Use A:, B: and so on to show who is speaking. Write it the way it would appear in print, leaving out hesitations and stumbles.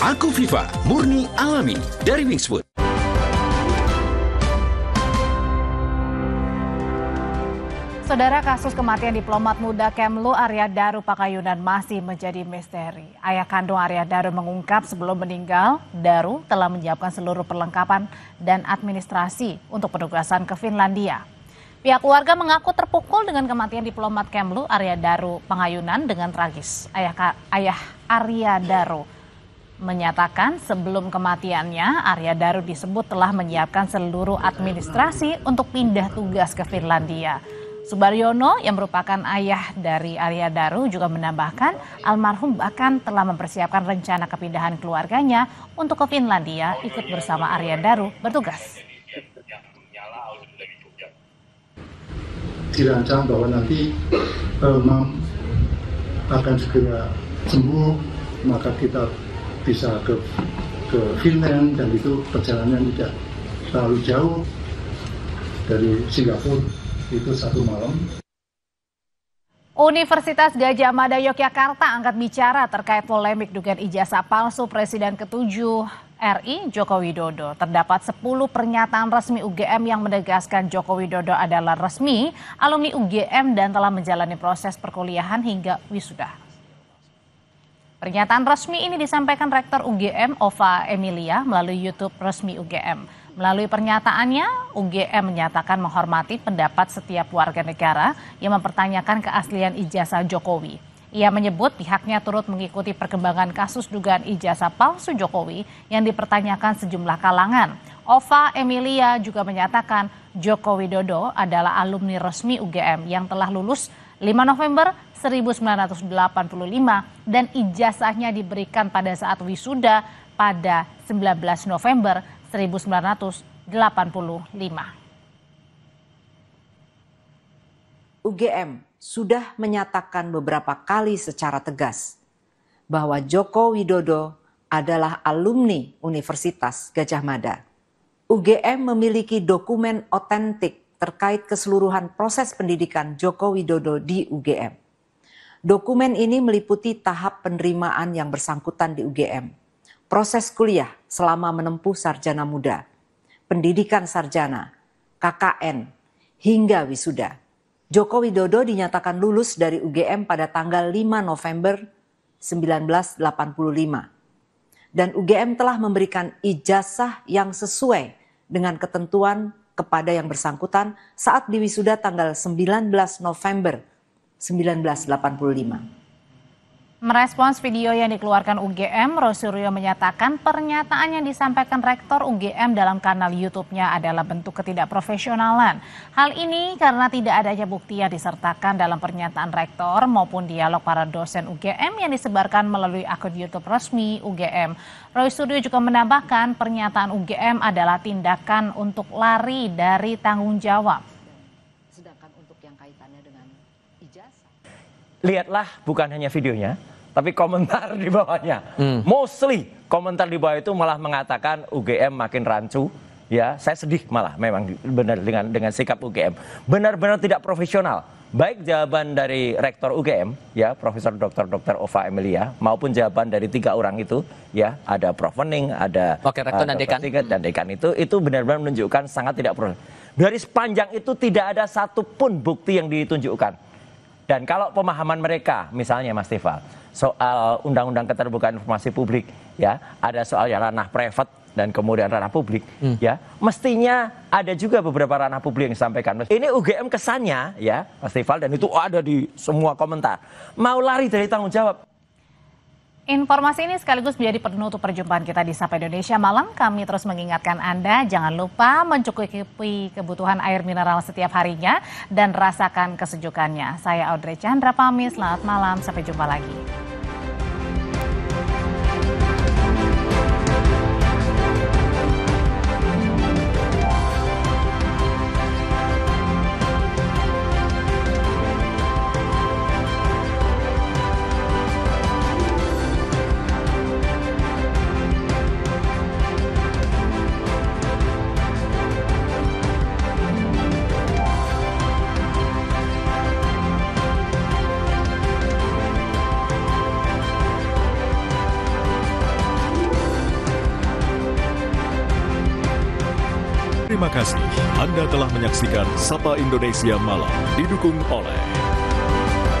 A: Aku Viva, murni alami dari Wingswood.
B: Saudara, kasus kematian diplomat muda Kemlu Arya Daru Pakayunan masih menjadi misteri. Ayah kandung Arya Daru mengungkap sebelum meninggal, Daru telah menyiapkan seluruh perlengkapan dan administrasi untuk penugasan ke Finlandia. Pihak keluarga mengaku terpukul dengan kematian diplomat Kemlu Arya Daru Pakayunan dengan tragis. Ayah Arya Daru menyatakan sebelum kematiannya, Arya Daru disebut telah menyiapkan seluruh administrasi untuk pindah tugas ke Finlandia. Subaryono yang merupakan ayah dari Arya Daru juga menambahkan almarhum bahkan telah mempersiapkan rencana kepindahan keluarganya untuk ke Finlandia ikut bersama Arya Daru bertugas.
C: Dirancang bahwa nanti Mam akan segera sembuh, maka kita bisa ke Finland, dan itu perjalanan tidak terlalu jauh dari Singapura. Itu 1 malam.
B: Universitas Gadjah Mada Yogyakarta angkat bicara terkait polemik dugaan ijazah palsu Presiden ke-7 RI Joko Widodo. Terdapat 10 pernyataan resmi UGM yang menegaskan Joko Widodo adalah resmi alumni UGM dan telah menjalani proses perkuliahan hingga wisuda. Pernyataan resmi ini disampaikan Rektor UGM Ova Emilia melalui YouTube resmi UGM. Melalui pernyataannya, UGM menyatakan menghormati pendapat setiap warga negara yang mempertanyakan keaslian ijazah Jokowi. Ia menyebut pihaknya turut mengikuti perkembangan kasus dugaan ijazah palsu Jokowi yang dipertanyakan sejumlah kalangan. Ova Emilia juga menyatakan Joko Widodo adalah alumni resmi UGM yang telah lulus 5 November 1985 dan ijazahnya diberikan pada saat wisuda pada 19 November 1985.
D: UGM sudah menyatakan beberapa kali secara tegas bahwa Joko Widodo adalah alumni Universitas Gadjah Mada. UGM memiliki dokumen otentik terkait keseluruhan proses pendidikan Joko Widodo di UGM. Dokumen ini meliputi tahap penerimaan yang bersangkutan di UGM, proses kuliah selama menempuh sarjana muda, pendidikan sarjana, KKN, hingga wisuda. Joko Widodo dinyatakan lulus dari UGM pada tanggal 5 November 1985. Dan UGM telah memberikan ijazah yang sesuai dengan ketentuan kepada yang bersangkutan saat diwisuda tanggal 19 November 1985.
B: Merespons video yang dikeluarkan UGM, Rosuryo menyatakan pernyataan yang disampaikan Rektor UGM dalam kanal YouTube-nya adalah bentuk ketidakprofesionalan. Hal ini karena tidak adanya bukti yang disertakan dalam pernyataan Rektor maupun dialog para dosen UGM yang disebarkan melalui akun YouTube resmi UGM. Rosuryo juga menambahkan pernyataan UGM adalah tindakan untuk lari dari tanggung jawab.
D: Sedangkan untuk yang kaitannya dengan ijazah.
E: Lihatlah bukan hanya videonya, tapi komentar di bawahnya. Mostly komentar di bawah itu malah mengatakan UGM makin rancu. Ya, saya sedih malah memang benar dengan sikap UGM. Benar-benar tidak profesional. Baik jawaban dari Rektor UGM, ya Profesor Dr. Ova Emilia, maupun jawaban dari 3 orang itu, ya ada Prof. Wening, ada
F: Rektor dan
E: Dekan itu benar-benar menunjukkan sangat tidak profesional. Dari sepanjang itu tidak ada satupun bukti yang ditunjukkan. Dan kalau pemahaman mereka, misalnya Mas Tifal, soal Undang-Undang Keterbukaan Informasi Publik, ya ada soal ya ranah privat dan kemudian ranah publik, ya mestinya ada juga beberapa ranah publik yang disampaikan. Ini UGM kesannya, ya Mas Tifal, dan itu ada di semua komentar, mau lari dari tanggung jawab.
B: Informasi ini sekaligus menjadi penutup perjumpaan kita di Sapa Indonesia Malam. Kami terus mengingatkan Anda jangan lupa mencukupi kebutuhan air mineral setiap harinya dan rasakan kesejukannya. Saya Audrey Chandra pamit, selamat malam, sampai jumpa lagi.
F: Terima kasih Anda telah menyaksikan Sapa Indonesia Malam, didukung oleh